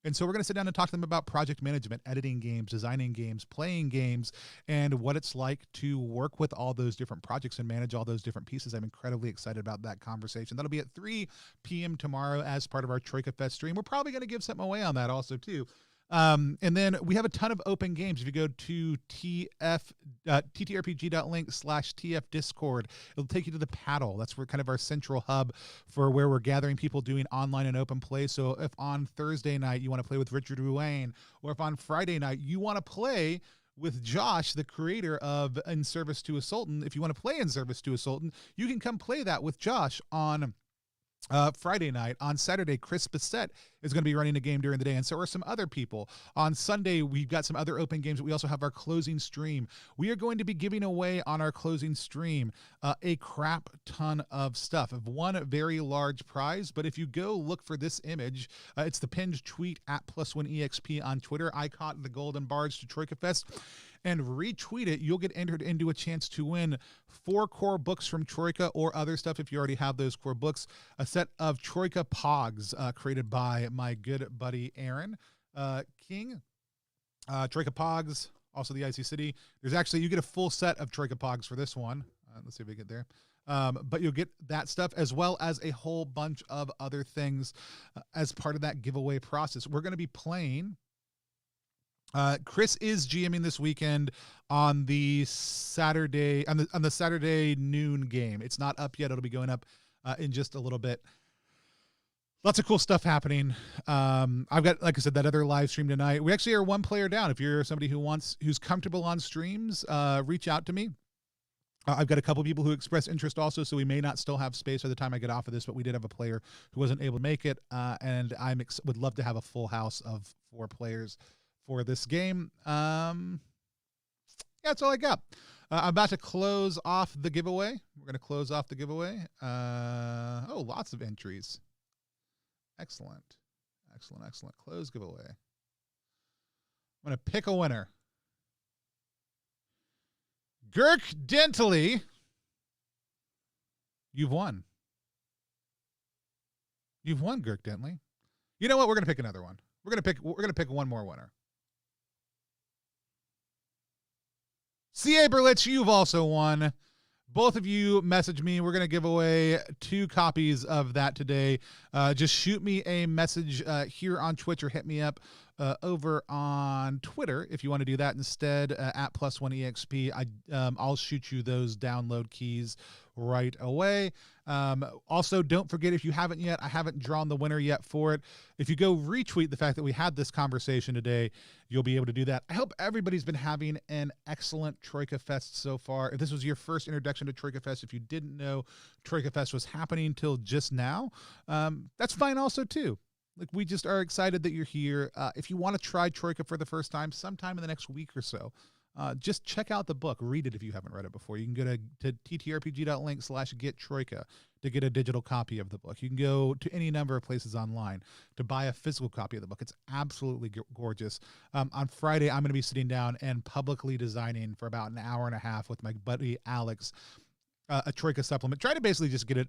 And so we're going to sit down and talk to them about project management, editing games, designing games, playing games, and what it's like to work with all those different projects and manage all those different pieces. I'm incredibly excited about that conversation. That'll be at 3 p.m. tomorrow as part of our Troika Fest stream. We're probably going to give something away on that also, too. And then we have a ton of open games. If you go to ttrpg.link/TF Discord, it'll take you to the paddle. That's where kind of our central hub for where we're gathering people doing online and open play. So if on Thursday night you want to play with Richard Ruane, or if on Friday night you want to play with Josh, the creator of In Service to a Sultan, if you want to play In Service to a Sultan, you can come play that with Josh on Friday night. On Saturday, Chris Bissett is going to be running a game during the day, and so are some other people. On Sunday, we've got some other open games, but we also have our closing stream. We are going to be giving away on our closing stream a crap ton of stuff, of one very large prize. But if you go look for this image, it's the pinned tweet at +1EXP on Twitter. I caught the golden barge to Troika Fest, and retweet it, you'll get entered into a chance to win 4 core books from Troika, or other stuff if you already have those core books. A set of Troika Pogs created by my good buddy Aaron King. Troika Pogs, also the Icy City. There's actually, you get a full set of Troika Pogs for this one. Let's see if we get there. But you'll get that stuff as well as a whole bunch of other things as part of that giveaway process. We're going to be playing. Chris is GMing this weekend on the Saturday on the Saturday noon game. It's not up yet. It'll be going up in just a little bit. Lots of cool stuff happening. I've got, like I said, that other live stream tonight. We actually are 1 player down. If you're somebody who's comfortable on streams, reach out to me. I've got a couple people who express interest also, so we may not still have space by the time I get off of this, but we did have a player who wasn't able to make it, and I would love to have a full house of 4 players for this game. Yeah, that's all I got. I'm about to close off the giveaway. We're going to close off the giveaway. Oh, lots of entries. Excellent. Excellent, excellent. Close giveaway. I'm going to pick a winner. Girk Dentally. You've won. You've won, Girk Dentley. You know what? We're going to pick another one. We're going to pick one more winner. C.A. Berlitz, you've also won. Both of you message me. We're going to give away 2 copies of that today. Just shoot me a message here on Twitch, or hit me up over on Twitter if you want to do that instead, at +1EXP. I'll shoot you those download keys right away. Also, don't forget, if you haven't yet, I haven't drawn the winner yet for it. If you go retweet the fact that we had this conversation today, you'll be able to do that. I hope everybody's been having an excellent Troika Fest so far. If this was your first introduction to Troika Fest, if you didn't know Troika Fest was happening till just now, that's fine also too. Like, we just are excited that you're here. If you want to try Troika for the first time, sometime in the next week or so, just check out the book. Read it if you haven't read it before. You can go to ttrpg.link/gettroika to get a digital copy of the book. You can go to any number of places online to buy a physical copy of the book. It's absolutely gorgeous. On Friday, I'm going to be sitting down and publicly designing for about an hour and a half with my buddy Alex a Troika supplement. Try to basically just get it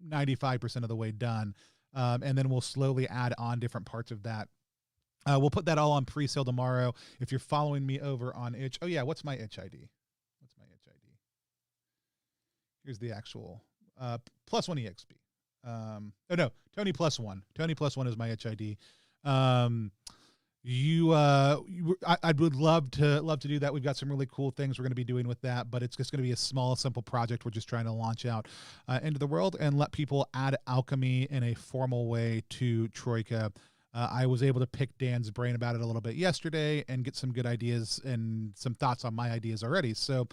95% of the way done, and then we'll slowly add on different parts of that. We'll put that all on pre-sale tomorrow. If you're following me over on Itch. Oh, yeah. What's my Itch ID? What's my Itch ID? Here's the actual +1EXP. Oh, no. Tony +1. Tony +1 is my Itch ID. I would love to do that. We've got some really cool things we're going to be doing with that, but it's just going to be a small, simple project. We're just trying to launch out into the world and let people add alchemy in a formal way to Troika. I was able to pick Dan's brain about it a little bit yesterday and get some good ideas and some thoughts on my ideas already. So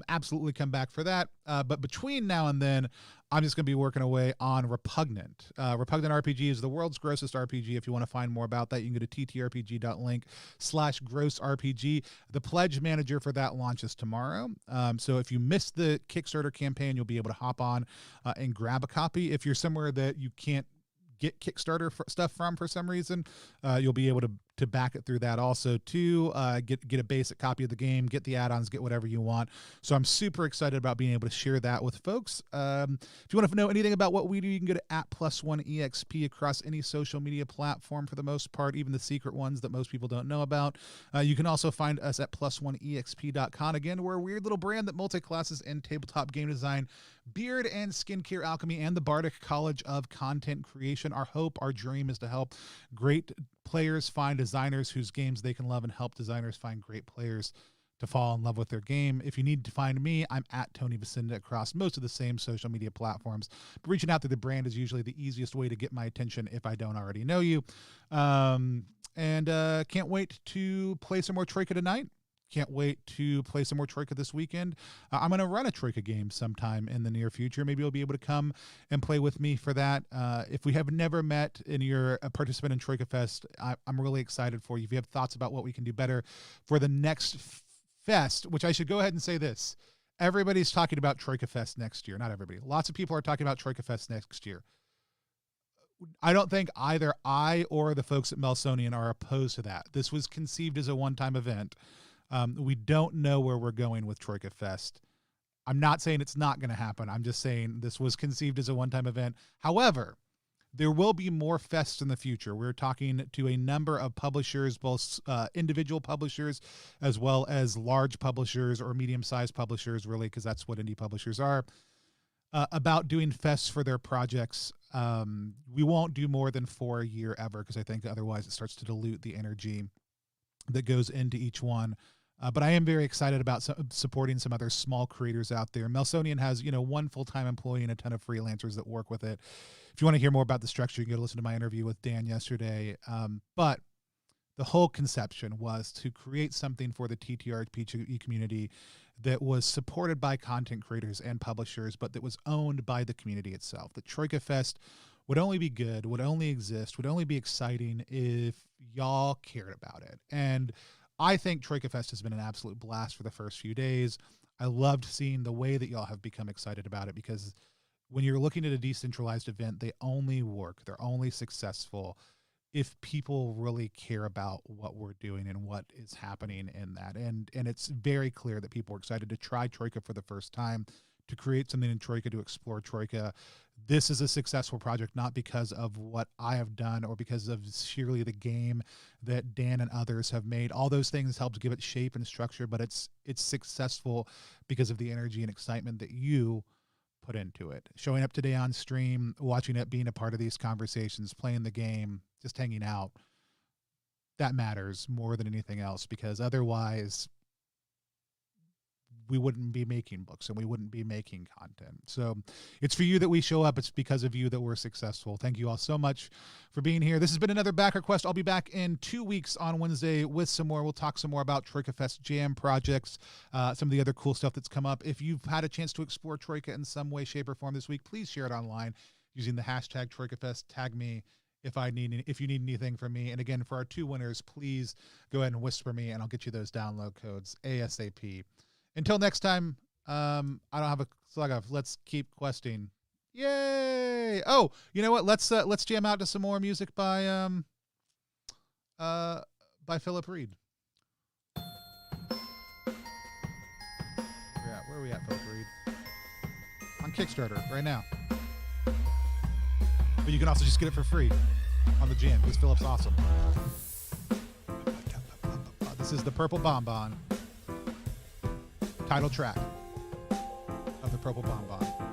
absolutely come back for that. But between now and then, I'm just going to be working away on Repugnant. Repugnant RPG is the world's grossest RPG. If you want to find more about that, you can go to ttrpg.link/grossrpg. The pledge manager for that launches tomorrow. So if you missed the Kickstarter campaign, you'll be able to hop on and grab a copy. If you're somewhere that you can't get Kickstarter stuff from for some reason, you'll be able to to back it through that also to get a basic copy of the game, get the add-ons, get whatever you want. So I'm super excited about being able to share that with folks. If you want to know anything about what we do, you can go to @+1EXP across any social media platform for the most part, even the secret ones that most people don't know about. You can also find us at +1EXP.com. Again, we're a weird little brand that multi-classes and tabletop game design, beard and skincare alchemy, and the Bardic College of Content Creation. Our hope, our dream is to help great players find designers whose games they can love and help designers find great players to fall in love with their game. If you need to find me, I'm at Tony Vicinda across most of the same social media platforms. But reaching out to the brand is usually the easiest way to get my attention if I don't already know you. And can't wait to play some more Troika tonight. Can't wait to play some more Troika this weekend. I'm going to run a Troika game sometime in the near future. Maybe you'll be able to come and play with me for that. If we have never met and you're a participant in Troika Fest, I'm really excited for you. If you have thoughts about what we can do better for the next fest, which I should go ahead and say this. Everybody's talking about Troika Fest next year. Not everybody. Lots of people are talking about Troika Fest next year. I don't think either I or the folks at Melsonian are opposed to that. This was conceived as a one-time event. We don't know where we're going with Troika Fest. I'm not saying it's not going to happen. I'm just saying this was conceived as a one-time event. However, there will be more fests in the future. We're talking to a number of publishers, both individual publishers as well as large publishers or medium-sized publishers, really, because that's what indie publishers are, about doing fests for their projects. We won't do more than 4 a year ever, because I think otherwise it starts to dilute the energy that goes into each one. But I am very excited about supporting some other small creators out there. Melsonian has, one full-time employee and a ton of freelancers that work with it. If you want to hear more about the structure, you can go listen to my interview with Dan yesterday. But the whole conception was to create something for the TTRPG community that was supported by content creators and publishers, but that was owned by the community itself. The Troika Fest would only be good, would only exist, would only be exciting if y'all cared about it. And I think Troika Fest has been an absolute blast for the first few days. I loved seeing the way that y'all have become excited about it, because when you're looking at a decentralized event, they only work, they're only successful if people really care about what we're doing and what is happening in that. And it's very clear that people are excited to try Troika for the first time, to create something in Troika, to explore Troika. This is a successful project, not because of what I have done or because of sheerly the game that Dan and others have made. All those things helped give it shape and structure, but it's successful because of the energy and excitement that you put into it. Showing up today on stream, watching it, being a part of these conversations, playing the game, just hanging out, that matters more than anything else, because otherwise we wouldn't be making books and we wouldn't be making content. So it's for you that we show up. It's because of you that we're successful. Thank you all so much for being here. This has been another BackQuest. I'll be back in 2 weeks on Wednesday with some more. We'll talk some more about Troika Fest Jam projects, some of the other cool stuff that's come up. If you've had a chance to explore Troika in some way, shape, or form this week, please share it online using the hashtag Troika Fest. Tag me if you need anything from me. And again, for our 2 winners, please go ahead and whisper me and I'll get you those download codes ASAP. Until next time, I don't have a slug off. Let's keep questing. Yay! Oh, you know what? Let's jam out to some more music by Philip Reed. Where are we at, Philip Reed? On Kickstarter right now. But you can also just get it for free on the jam, because Philip's awesome. This is the Purple Bonbon title track of the Purple Bonbon.